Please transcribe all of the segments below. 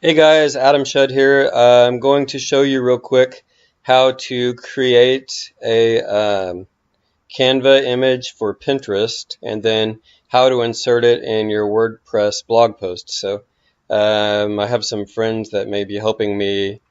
Hey guys, Adam Shudd here. I'm going to show you real quick how to create a Canva image for Pinterest and then how to insert it in your WordPress blog post. I have some friends that may be helping me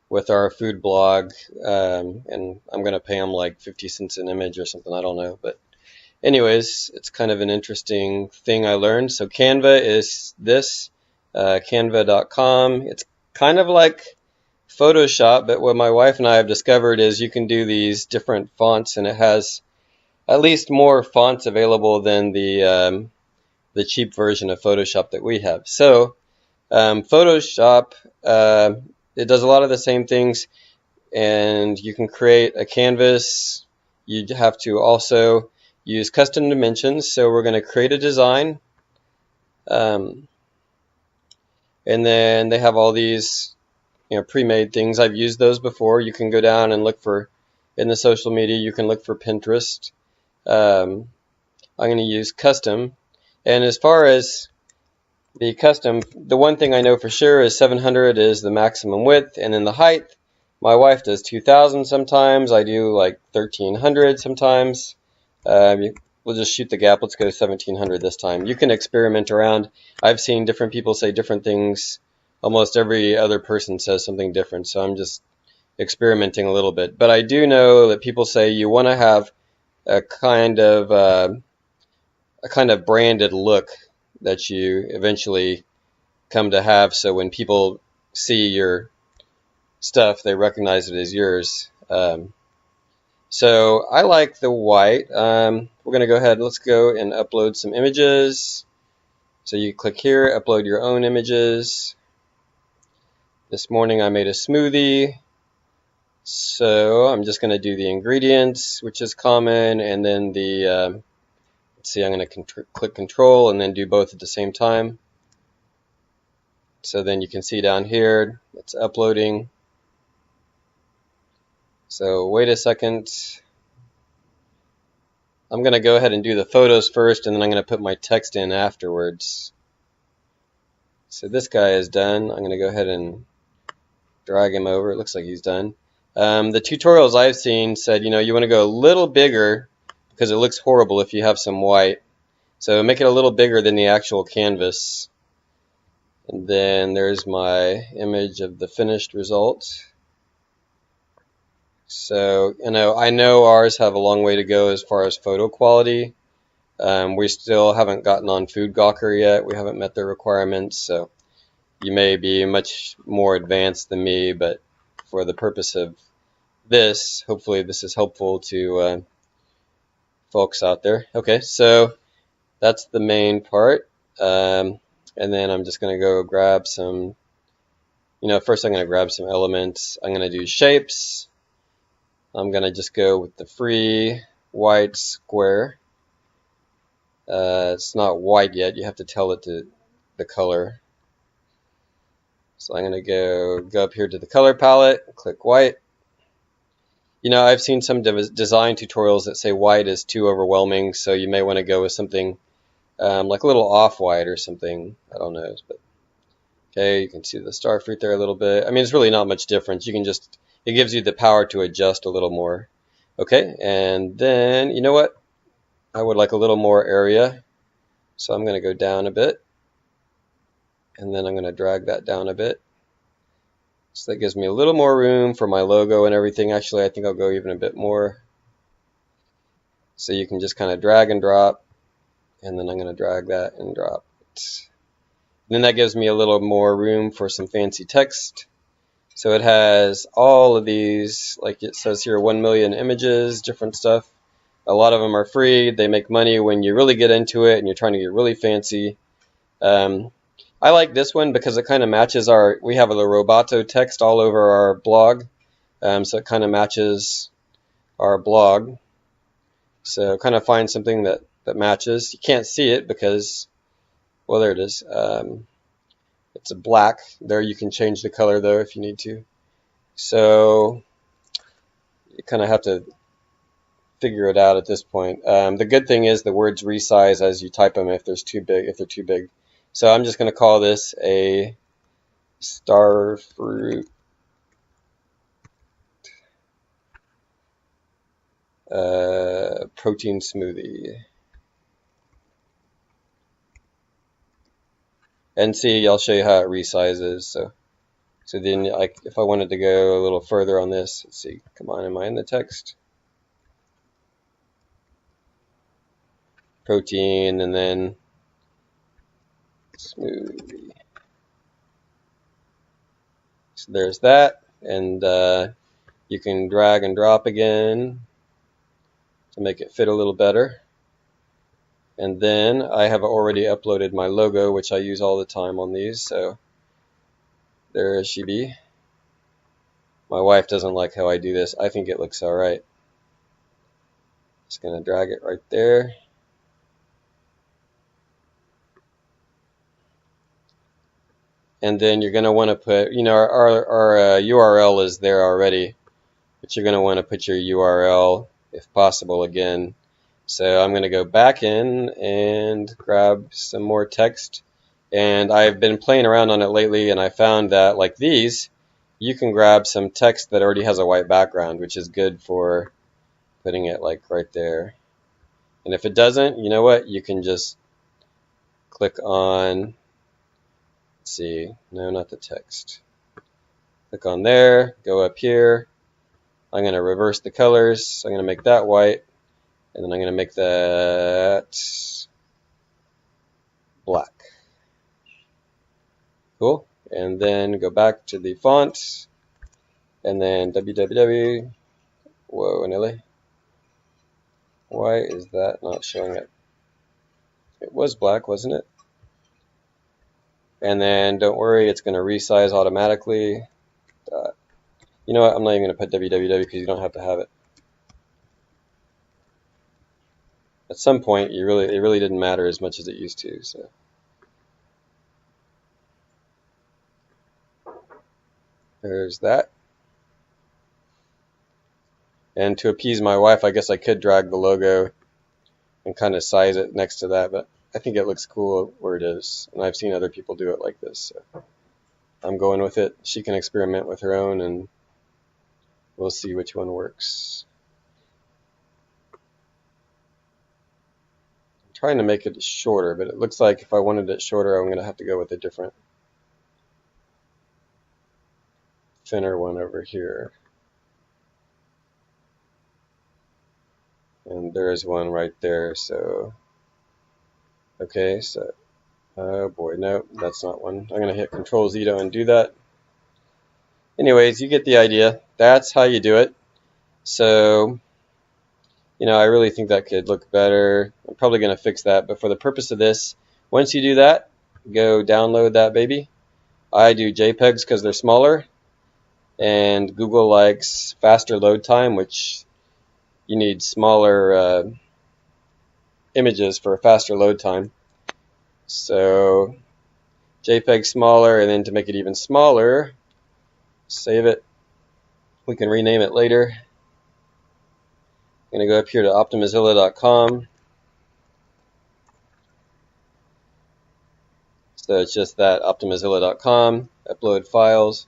with our food blog, and I'm going to pay them like 50 cents an image or something. I don't know. But anyways, it's kind of an interesting thing I learned. So Canva is this, canva.com. It's kind of like Photoshop, but what my wife and I have discovered is you can do these different fonts, and it has at least more fonts available than the cheap version of Photoshop that we have. Photoshop, it does a lot of the same things, and you can create a canvas. You have to also use custom dimensions. So we're going to create a design, um, and then they have all these pre-made things. I've used those before. You can go down and look for in the social media. You can look for Pinterest. I'm going to use custom, and as far as the custom, the one thing I know for sure is 700 is the maximum width, and then the height. My wife does 2,000 sometimes. I do like 1,300 sometimes. We'll just shoot the gap. Let's go 1,700 this time. You can experiment around. I've seen different people say different things. Almost every other person says something different, so I'm just experimenting a little bit. But I do know that people say you want to have a kind of branded look that you eventually come to have. So when people see your stuff, they recognize it as yours. So I like the white. We're going to go ahead. Let's go and upload some images. So you click here, upload your own images. This morning I made a smoothie. So I'm just going to do the ingredients, which is common, and then the, let's see, I'm going to click control and then do both at the same time. So then you can see down here, it's uploading. So wait a second. I'm going to go ahead and do the photos first, and then I'm going to put my text in afterwards. So this guy is done. I'm going to go ahead and drag him over. It looks like he's done. The tutorials I've seen said, you want to go a little bigger because it looks horrible if you have some white. So make it a little bigger than the actual canvas. And then there's my image of the finished result. So, I know ours have a long way to go as far as photo quality. We still haven't gotten on Food Gawker yet. We haven't met their requirements, so you may be much more advanced than me, but for the purpose of this, hopefully this is helpful to folks out there. Okay, so that's the main part. And then I'm just going to go grab some, first I'm going to grab some elements. I'm going to do shapes. I'm going to just go with the free white square. It's not white yet. You have to tell it to the color. So I'm going to go up here to the color palette, click white. I've seen some design tutorials that say white is too overwhelming, so you may want to go with something like a little off-white or something. I don't know. But okay, you can see the star fruit there a little bit. I mean, it's really not much difference. You can just, it gives you the power to adjust a little more. Okay, and then, you know what? I would like a little more area. So I'm going to go down a bit. And then I'm going to drag that down a bit. So that gives me a little more room for my logo and everything. Actually, I think I'll go even a bit more. So you can just kind of drag and drop. And then I'm going to drag that and drop it. And then that gives me a little more room for some fancy text. So it has all of these, like it says here, 1 million images, different stuff. A lot of them are free. They make money when you really get into it and you're trying to get really fancy. I like this one because it kind of matches we have the Roboto text all over our blog. So it kind of matches our blog. So kind of find something that matches. You can't see it because, well, there it is. It's a black. There you can change the color though if you need to. So you kind of have to figure it out at this point. The good thing is the words resize as you type them if they're too big. So I'm just going to call this a Star fruit protein smoothie. And see, I'll show you how it resizes. So then, like, if I wanted to go a little further on this, let's see. Come on, am I in the text? Protein, and then smoothie. So there's that, and you can drag and drop again to make it fit a little better. And then I have already uploaded my logo, which I use all the time on these. So there she be. My wife doesn't like how I do this. I think it looks all right. Just gonna drag it right there. And then you're gonna want to put, you know, our URL is there already, but you're gonna want to put your URL, if possible, again. So I'm gonna go back in and grab some more text. And I've been playing around on it lately, and I found that, like these, you can grab some text that already has a white background, which is good for putting it like right there. And if it doesn't, you know what? You can just click on, let's see, no, not the text. Click on there, go up here. I'm going to reverse the colors. So I'm going to make that white, and then I'm going to make that black. Cool. And then go back to the font, and then www. Whoa, Nelly. Why is that not showing up? It was black, wasn't it? And then don't worry, it's going to resize automatically. You know what? I'm not even going to put www because you don't have to have it. At some point, it really didn't matter as much as it used to. So there's that. And to appease my wife, I guess I could drag the logo and kind of size it next to that, but I think it looks cool where it is. And I've seen other people do it like this, so I'm going with it. She can experiment with her own, and we'll see which one works. I'm trying to make it shorter, but it looks like if I wanted it shorter, I'm going to have to go with a different, thinner one over here. And there's one right there, so, okay, so, oh boy, no, that's not one. I'm going to hit Control-Z to undo that. Anyways, you get the idea. That's how you do it. So, you know, I really think that could look better. I'm probably going to fix that, but for the purpose of this, once you do that, go download that baby. I do JPEGs because they're smaller, and Google likes faster load time, which you need smaller images for a faster load time. So JPEG smaller, and then to make it even smaller, save it. We can rename it later. I'm going to go up here to optimizilla.com. So it's just that, optimizilla.com, upload files.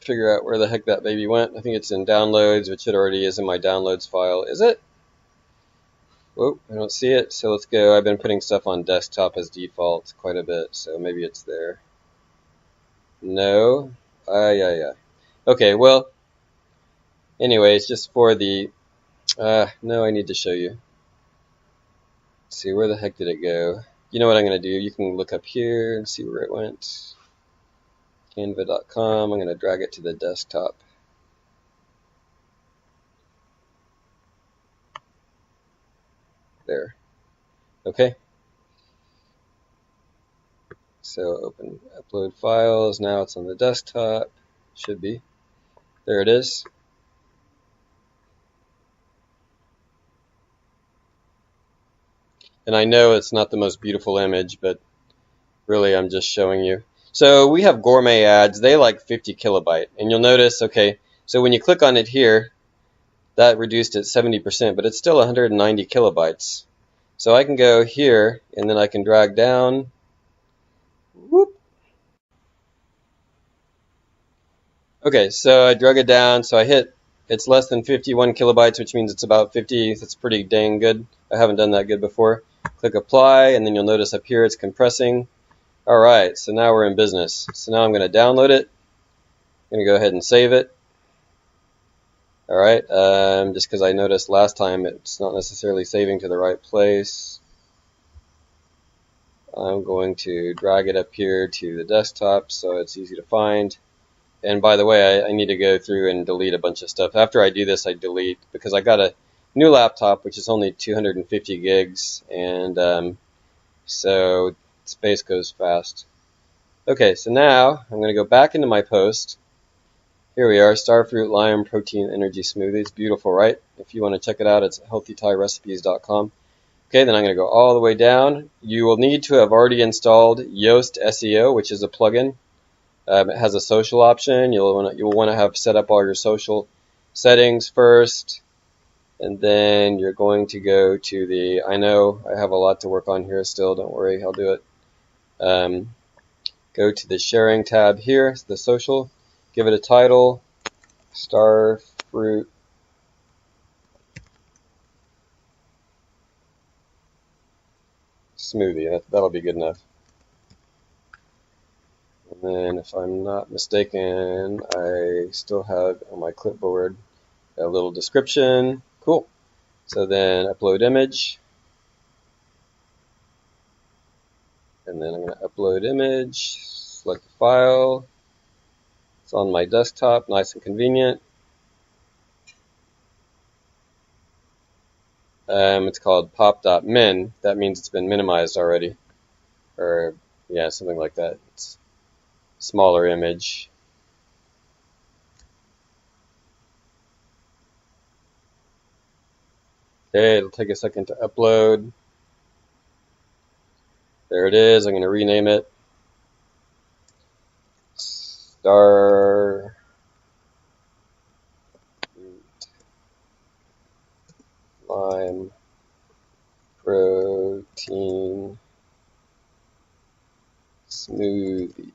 Figure out where the heck that baby went. I think it's in downloads, which it already is in my downloads file. Is it? Whoa, I don't see it. So let's go. I've been putting stuff on desktop as default quite a bit, so maybe it's there. No. Yeah. Okay, well, anyways, just for the, no, I need to show you. Let's see, where the heck did it go? You know what I'm going to do? You can look up here and see where it went. Canva.com. I'm going to drag it to the desktop. There. Okay. So open upload files. Now it's on the desktop. Should be. There it is. And I know it's not the most beautiful image, but really I'm just showing you. So we have gourmet ads. They like 50 kilobyte. And you'll notice, okay, so when you click on it here, that reduced it 70%, but it's still 190 kilobytes. So I can go here, and then I can drag down. Whoop. Okay, so I drug it down. So I hit, it's less than 51 kilobytes, which means it's about 50. That's pretty dang good. I haven't done that good before. Click apply, and then you'll notice up here it's compressing. All right, so now we're in business. So now I'm going to download it. I'm going to go ahead and save it. All right, just because I noticed last time it's not necessarily saving to the right place. I'm going to drag it up here to the desktop so it's easy to find. And by the way, I need to go through and delete a bunch of stuff. After I do this, I delete, because I got a new laptop, which is only 250 gigs, and so space goes fast. Okay, so now I'm going to go back into my post. Here we are, Starfruit Lime Protein Energy Smoothie. It's beautiful, right? If you want to check it out, it's healthythairecipes.com. Okay, then I'm going to go all the way down. You will need to have already installed Yoast SEO, which is a plugin. It has a social option. You'll want to have set up all your social settings first, and then you're going to go to the, I know I have a lot to work on here still, don't worry, I'll do it. Go to the sharing tab here, the social, give it a title, Starfruit Smoothie. That'll be good enough. And then if I'm not mistaken, I still have on my clipboard a little description. Cool. So then upload image. And then I'm going to upload image, select the file. It's on my desktop, nice and convenient. It's called pop.min. That means it's been minimized already. Or, yeah, something like that. It's a smaller image. Okay, it'll take a second to upload. There it is. I'm going to rename it. Star Lime Protein Smoothie.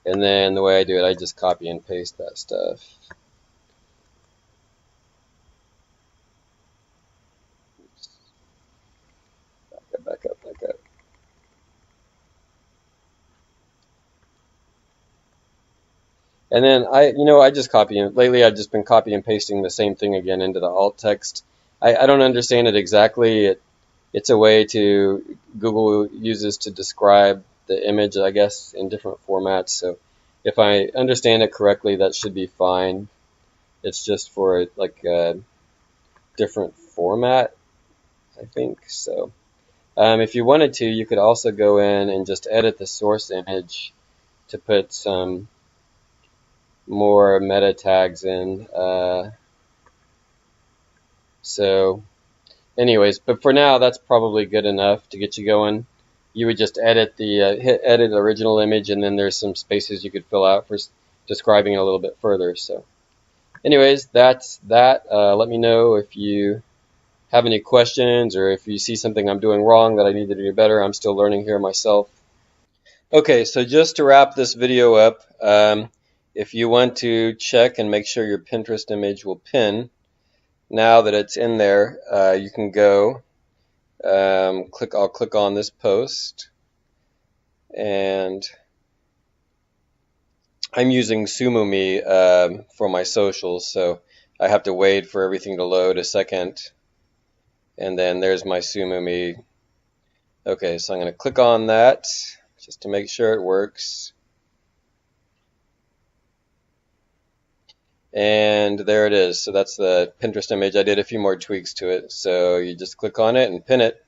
And then the way I do it, I just copy and paste that stuff. Back up. And then I just copy and lately I've just been copy and pasting the same thing again into the alt text. I don't understand it exactly. It's a way to Google uses to describe the image, I guess, in different formats. So if I understand it correctly, that should be fine. It's just for like a different format, I think. So if you wanted to, you could also go in and just edit the source image to put some more meta tags in. So anyways, but for now, that's probably good enough to get you going. You would just edit the hit edit original image, and then there's some spaces you could fill out for describing it a little bit further. So anyways, that's that. Let me know if you have any questions or if you see something I'm doing wrong that I need to do better. I'm still learning here myself. Okay, so just to wrap this video up, if you want to check and make sure your Pinterest image will pin, now that it's in there, you can go I'll click on this post, and I'm using SumoMe for my socials, so I have to wait for everything to load a second, and then there's my SumoMe. Okay, so I'm going to click on that just to make sure it works. And there it is. So that's the Pinterest image. I did a few more tweaks to it. So you just click on it and pin it.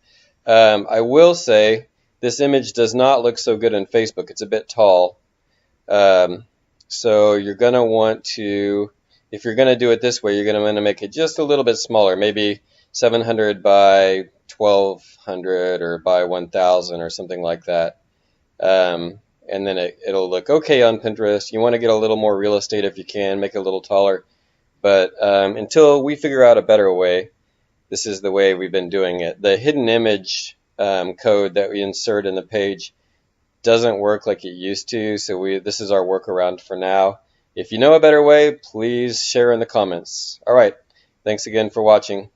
I will say this image does not look so good on Facebook. It's a bit tall. So you're going to want to, if you're going to do it this way, you're going to want to make it just a little bit smaller, maybe 700 by 1200 or by 1000 or something like that. And then it'll look okay on Pinterest. You want to get a little more real estate if you can, make it a little taller. But until we figure out a better way, this is the way we've been doing it. The hidden image code that we insert in the page doesn't work like it used to, so this is our workaround for now. If you know a better way, please share in the comments. All right, thanks again for watching.